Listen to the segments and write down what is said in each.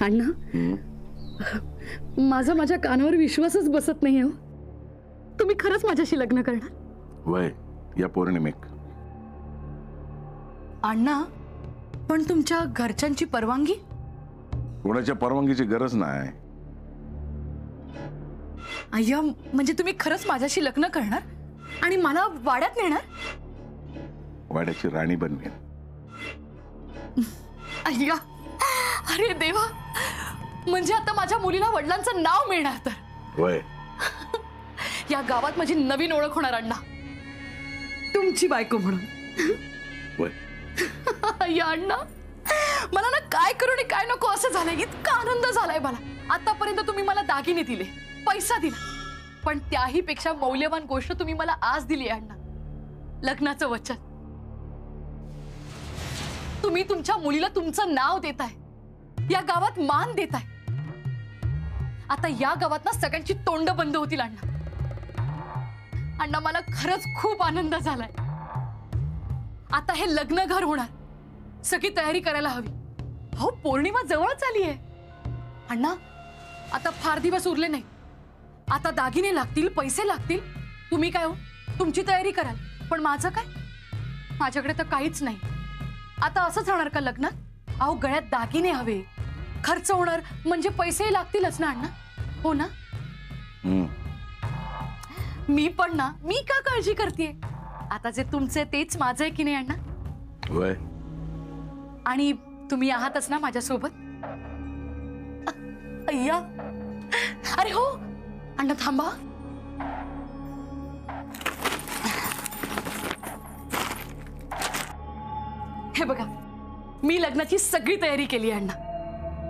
अण्णा, माझ्या कानावर विश्वासच बसत नाही हो. तुम्ही खरंच माझ्याशी लग्न करणार? वय या पौर्णिमेक. अण्णा, पण तुमच्या घरच्यांची परवानगी? कोणाच्या परवानगीची गरज नाही. अय्या, म्हणजे तुम्ही खरंच माझ्याशी लग्न करणार आणि मला वाड्यात नेणार? वाड्याची राणी बनवेन. अय्या, अरे देवा, म्हणजे आता माझ्या मुलीला वडिलांचं नाव मिळणार तर? वय. या गावात माझी नवीन ओळख होणार अण्णा, तुमची बायको म्हणून. वय. अय्या अण्णा, मला ना काय करू आणि काय नको असं झालंय. इतका आनंद झालाय मला. आतापर्यंत तुम्ही मला दागिने दिले, पैसा दिला, पण त्याही पेक्षा मौल्यवान गोष्ट तुम्ही मला आज दिली आहे अण्णा, लग्नाचं वचन. तुम्ही तुमच्या मुलीला तुमचं नाव देताय, या गावात मान देताय. आता या गावात ना सगळ्यांची तोंड बंद होतील अण्णा. अण्णा, मला खरंच खूप आनंद झालाय. आता हे लग्न घर होणार, सगळी तयारी करायला हवी. हो, पौर्णिमा जवळच आली आहे अण्णा. आता फार दिवस उरले नाही. आता दागिने लागतील, पैसे लागतील. तुम्ही काय हो, तुमची तयारी कराल, पण माझं काय? माझ्याकडे तर काहीच नाही. आता असंच राहणार का लग्नात? अहो, गळ्यात दागिने हवे, खर्च होणार, म्हणजे पैसे लागतीलच ना अण्णा, हो ना? मी पण ना, मी का काळजी करतेय? आता जे तुमचे तेच माझं आहे की नाही अण्णा? वय. आणि तुम्ही आहातच ना माझ्यासोबत? अय्या, अरे हो अण्णा, थांबा. हे बघा, मी लग्नाची सगळी तयारी केली आहे अण्णा.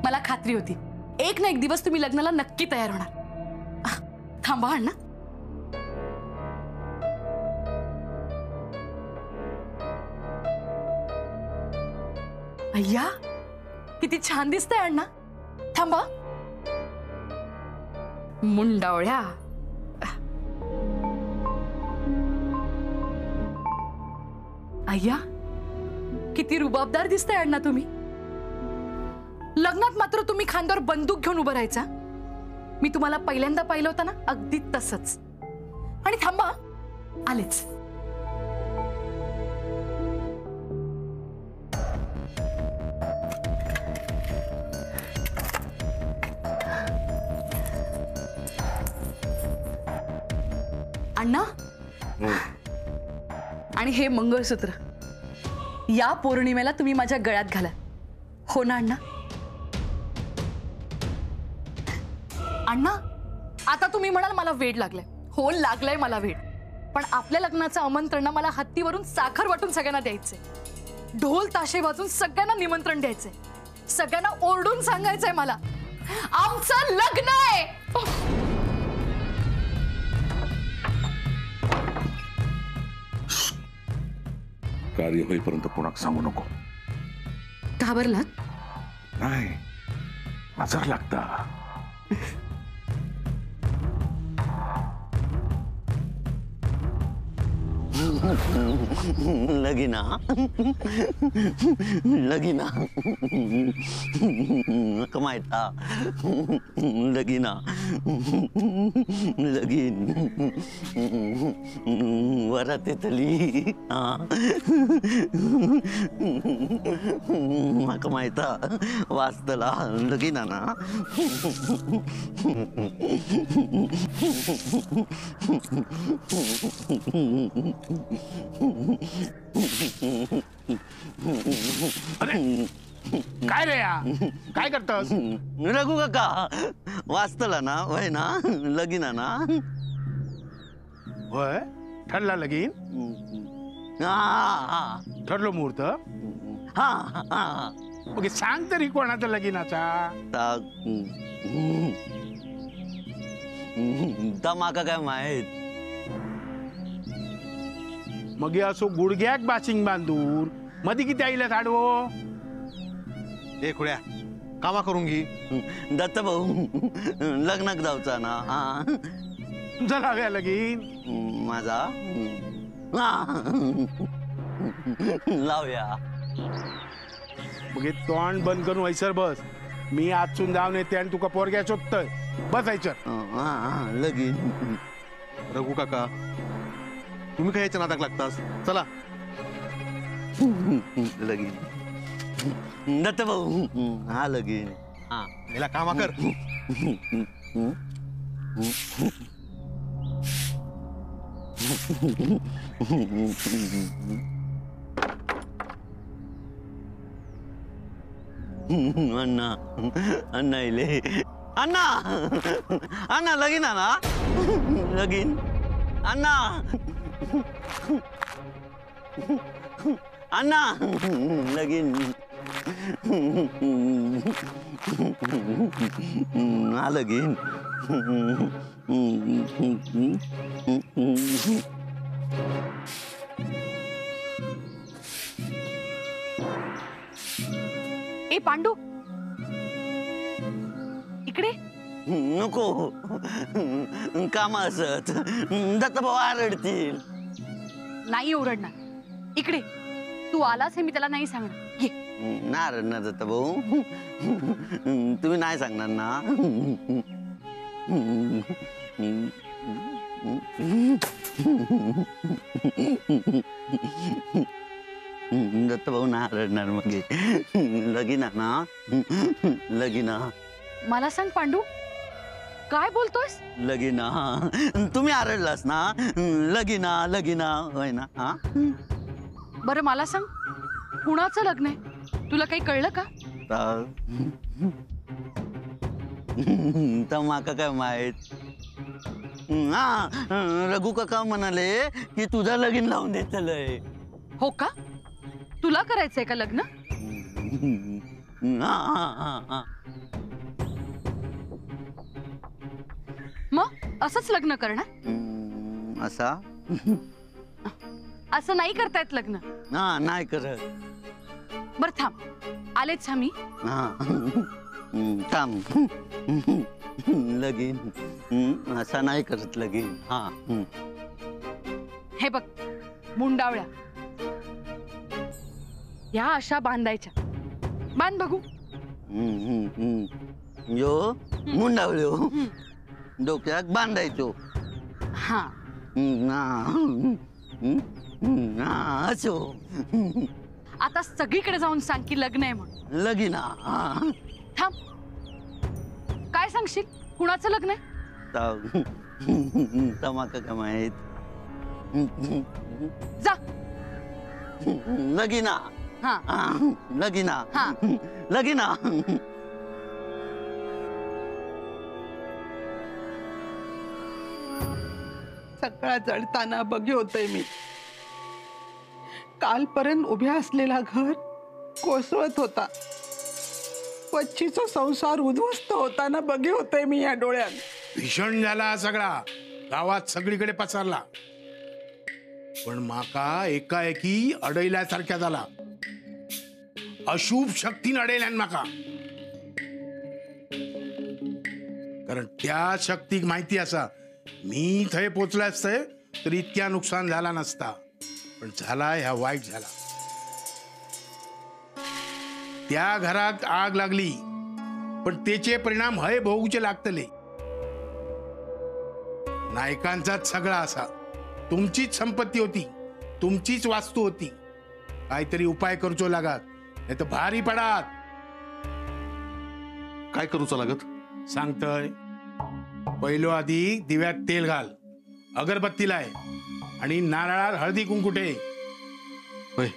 मला खात्री होती एक ना एक दिवस तुम्ही लग्नाला नक्की तयार होणार. थांबा अण्णा. अय्या, किती छान दिसतंय अण्णा. थांबा. मुंडावळ्या. अय्या, किती रुबाबदार दिसताय अण्णा तुम्ही. लग्नात मात्र तुम्ही खांद्यावर बंदूक घेऊन उभं राहायचा. मी तुम्हाला पहिल्यांदा पाहिलं होतं ना, अगदी तसंच. आणि थांबा, आलेच. अण्णा, आणि हे मंगळसूत्र या पौर्णिमेला तुम्ही माझ्या गळ्यात घाला, हो ना अण्णा? अण्णा, आता तुम्ही म्हणाल मला वेड लागलाय. हो, लागलाय मला वेड. पण आपल्या लग्नाचं आमंत्रण मला हत्तीवरून साखर वाटून सगळ्यांना द्यायचंय. ढोल ताशे वाजून सगळ्यांना निमंत्रण द्यायचंय. सगळ्यांना ओरडून सांगायचंय मला, आमचं लग्न आहे. कार्य होईपर्यंत कोणाक सांगू नको. घाबरलात? नाही, नजर लागता. लगीना लगीना कमायता लगीना लगीन वरात येतली कमायता वाचतला लगीना ना. अरे काय रे, या काय करतस? रघु काका वाचतला ना, वय ना, लगीना ना. होय, ठरला लगीन? ठरलो मुहूर्त? ओके, सांग तरी कोणाचा लगीनाचा? माका काय माहित. मग असो गुडघ्याक बाशिंग बांधून मध्ये किती आईला साडवो. ए खुड्या, कामा करून घे. दत्त भाऊ लग्नाक जाऊचा ना. तुझा लाव्या लगीन माझा लावूया. मग तोंड बंद करून वैसर बस. मी आजून जाऊन येते आणि तुका पोरग्या शोधतोय बसायचं. हा लगीन. रघु काका तुम्ही काय याच्या नादाक लागतास? चला. लगीन दत्त भाऊ. हा लगीन. हा याला कामा कर. अण्णा अण्णा इले अण्णा अण्णा लगीन ना लगीन अण्णा अण्णा लगीन. हा लगीन. ए पांडू इकडे. नको काम असत दत्तभाऊ आरडतील. नाही ओरडणार. इकडे तू आलास हे मी त्याला नाही सांगणार. ये. नाही रडणार दत्तभाऊ. तुम्ही नाही सांगणार ना. दत्तभाऊ नाही रडणार मग. लगीना ना लगीना. मला सांग पांडू काय बोलतोयस. लगीना तुम्ही आरडलास ना. लगीना लगीना होय ना. हा बरं मला सांग कुणाचं लग्न आहे. तुला काही कळलं का. तर माका काय माहित. हा रघु काका म्हणाले की तुझं लगीन लावून देतलंय. हो का तुला करायचंय का लग्न. मग असंच लग्न करणार. असा असं नाही करतायत लग्न. हा नाही करत. बर थांब आलेच आम्ही. हा थांब. लगीन असा नाही करत लगीन. हा हे बघ मुंडावळ्या या अशा बांधायच्या. बांध बघू. यो मुंडावळ्यो डोक्यात बांधायचो. हा असो. आता सगळीकडे जाऊन सांग की लग्न आहे म्हणून. लगीना. थांब काय सांगशील कुणाचं लग्न आहे. तमाका का माहित. जा. लगीना. हा लगीना. हा. लगीना. सगळा जळताना बघी होतय मी. कालपर्यंत उभ्या असलेला घर कोसळत होता. वच्चीचा संसार उद्ध्वस्त होताना बघी होतय मी या डोळ्यात. भीषण झाला हा सगळा. गावात सगळीकडे पसरला. पण माका एकाएकी अडयल्यासारख्या झाला. अशुभ शक्तीन अडयल्यान माका. कारण त्या शक्तीक माहिती असा मी थंय पोचला असतंय तर इतक्या नुकसान झाला नसता. पण झाला ह्या वाईट झाला. त्या घरात आग लागली पण त्याचे परिणाम हय भोगूचे लागतले. नायकांचाच सगळा असा. तुमचीच संपत्ती होती. तुमचीच वास्तू होती. काहीतरी उपाय करूचो लागत नाही तर भारी पडात. काय करूचा लागत? सांगतय पहिलो आधी दिव्यात तेल घाल. अगरबत्ती लाय आणि नारळात हळदी कुंकुटे. होय.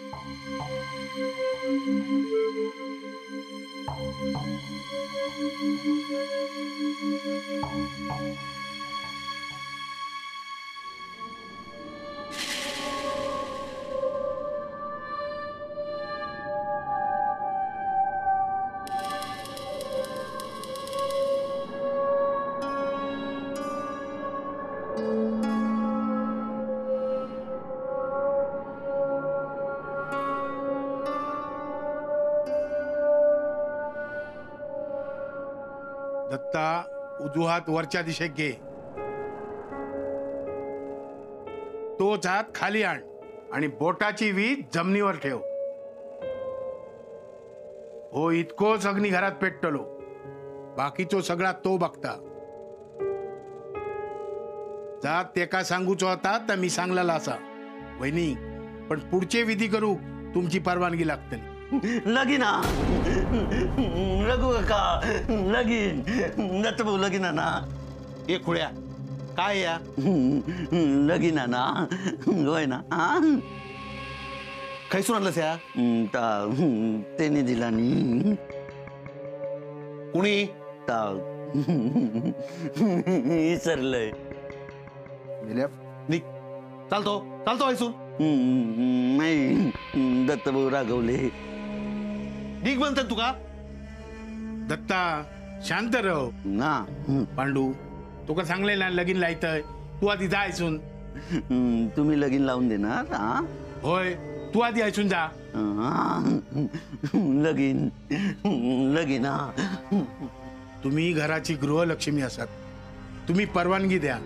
दत्ता उजवा हात वरच्या दिशेत घे. तोच हात खाली आण आणि बोटाची वीज जमिनीवर ठेव. हो इतकोच अग्नी घरात पेटतलो. बाकीचो सगळा तो बघता. जा तेका सांगूचो होता तर मी सांगलेला असा. वहिनी, पण पुढचे विधी करू तुमची परवानगी लागतली. लगीन हा. रघु काका लगीन. दत्तभाऊ लगीन हा ना. ए खुळ्या, काय या लगीन हा ना. होय ना. हा खैसून आणलंस या? त्याने दिला नी. कुणी? विसरलंय. निघ. चालतो चालतो ऐसून. नाही दत्तभाऊ रागवले. निघ म्हणतात तू का? दत्ता शांत रह. ना. पांडू तुका सांगले ना लगीन लायतय, तू आधी जा ऐसून. तुम्ही लगीन लावून देणार? हा होय, तू आधी ऐसून जा. लगीन लगीन हा. तुम्ही घराची गृहलक्ष्मी असात, तुम्ही परवानगी द्या.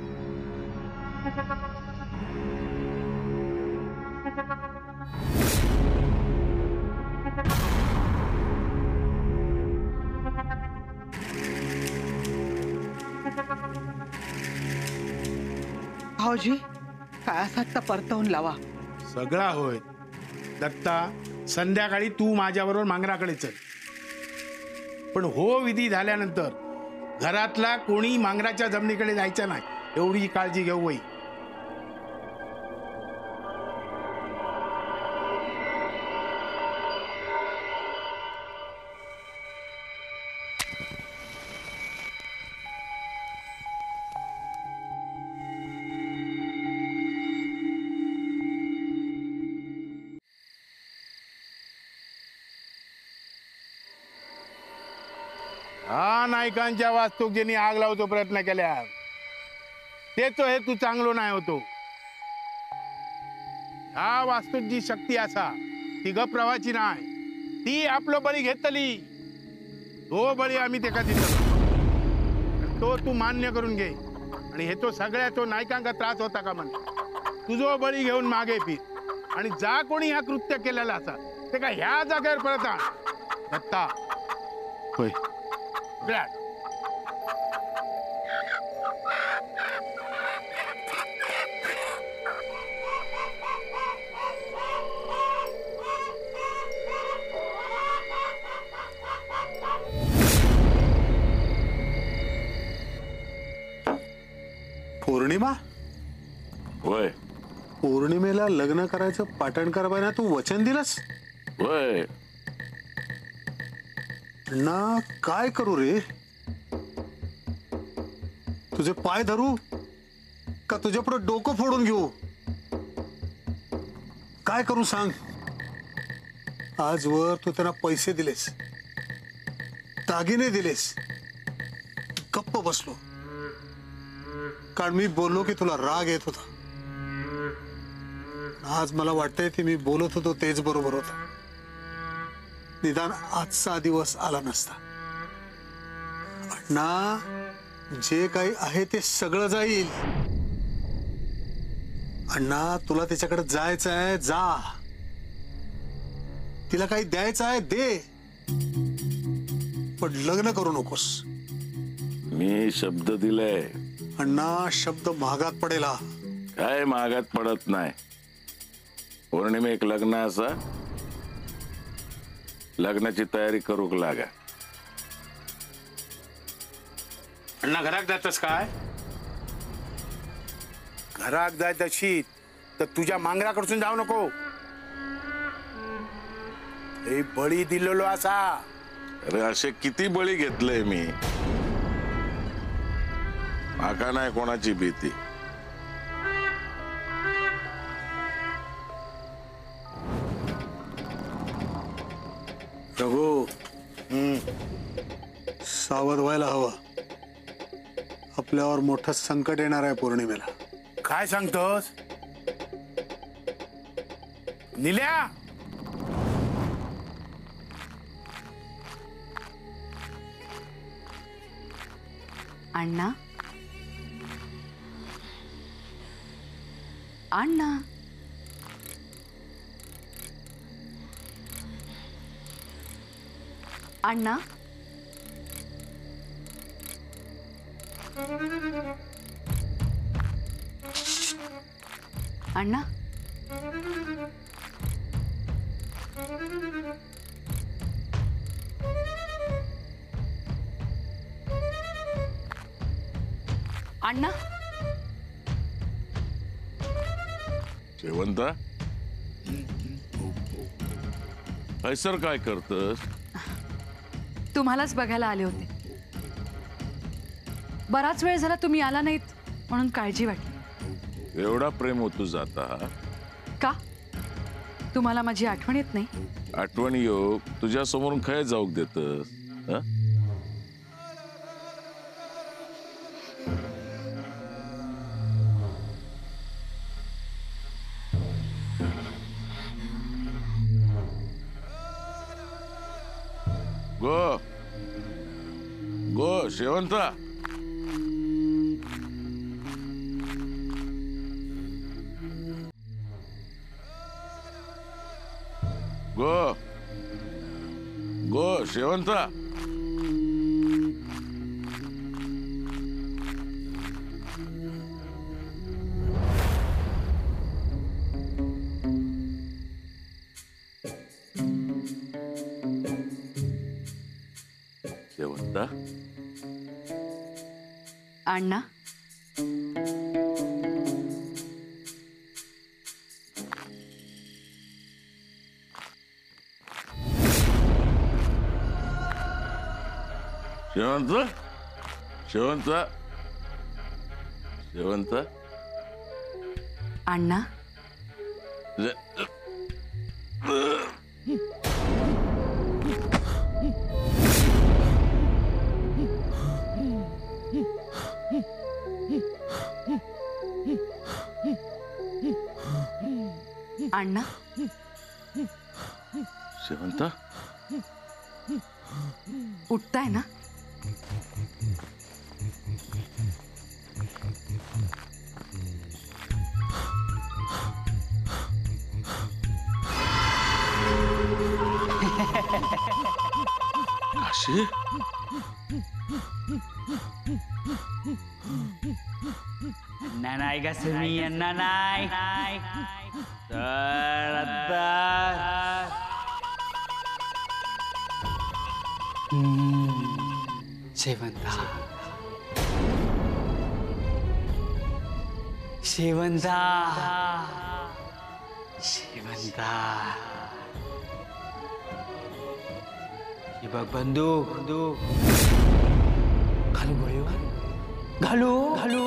भाऊजी काय असात तर परतवून लावा. सगळा होय. दत्ता, संध्याकाळी तू माझ्याबरोबर मांगराकडे चल. पण हो विधी झाल्यानंतर घरातला कोणी मांगराच्या जमिनीकडे जायचं नाही, एवढी काळजी घेऊ वही. हा नायकांच्या वास्तूक ज्यांनी आग लावतो प्रयत्न केल्या, त्याचो हेतू चांगलो नाही होतो. ह्या वास्तूत जी शक्ती असा ती गप्रवाची नाही, ती आपलो बळी घेतली. तो बळी आम्ही तेका दिलो, तो तू मान्य करून घे. आणि हे तो सगळ्या तो नायकांका त्रास होता का म्हण, तुझो बळी घेऊन मागे फिर आणि जा कोणी ह्या कृत्य केलेला असा ते का ह्या जागेवर परत आण. दत्ता होय. ब्लॅक पौर्णिमा? होय पौर्णिमेला लग्न करायचं पाटण करायला तू वचन दिलंस होय. ना. काय करू रे? तुझे पाय धरू का तुझ्या पुढे डोकं फोडून घेऊ? काय करू सांग? आजवर तू त्यांना पैसे दिलेस, दागिने दिलेस, गप्प बसलो कारण मी बोललो की तुला राग येत होता. आज मला वाटतंय की मी बोलत होतो तेच बरोबर होतं. निदान आजचा दिवस आला नसता. अण्णा, जे काही आहे ते सगळं जाईल. अण्णा, तुला त्याच्याकडे जायचं आहे जा, तिला काही द्यायचं आहे दे, पण लग्न करू नकोस. मी शब्द दिलाय. अण्णा, शब्द महागात पडेल हा. काय महागात पडत नाही. पौर्णिमेक लग्न असा, लग्नाची तयारी करूक लागा. अण्णा, घरात जातस काय? घरात जायचं शीत तर तुझ्या मांगराकडसून जाऊ नको. हे बळी दिलेलो असा. अरे असे किती बळी घेतले मी, माका नाही कोणाची भीती. रघु, सावध व्हायला हवं. आपल्यावर मोठं संकट येणार आहे पौर्णिमेला. काय सांगतोस निल्या? अण्णा, अण्णा, अण्णा, अण्णा अण्णा शेवंता सर काय करतस? तुम्हालाच बघायला आले होते. बराच वेळ झाला तुम्ही आला नाहीत म्हणून काळजी वाटली. एवढा प्रेम होतो जाता का तुम्हाला माझी आठवण येत नाही? आठवण योग तुझ्या समोरून खय जाऊक देतस? गो गो शेवंता गो गो शेवंता शेवंता अण्णा शेवंत शेवंत शेवंत अण्णा अण्णा शेवंता उठताय ना? काशी नाही का मी यांना नाही तर आता शेवंता शेवंता शेवंता हे बघ बंदूक घालू गोळी घालू घालू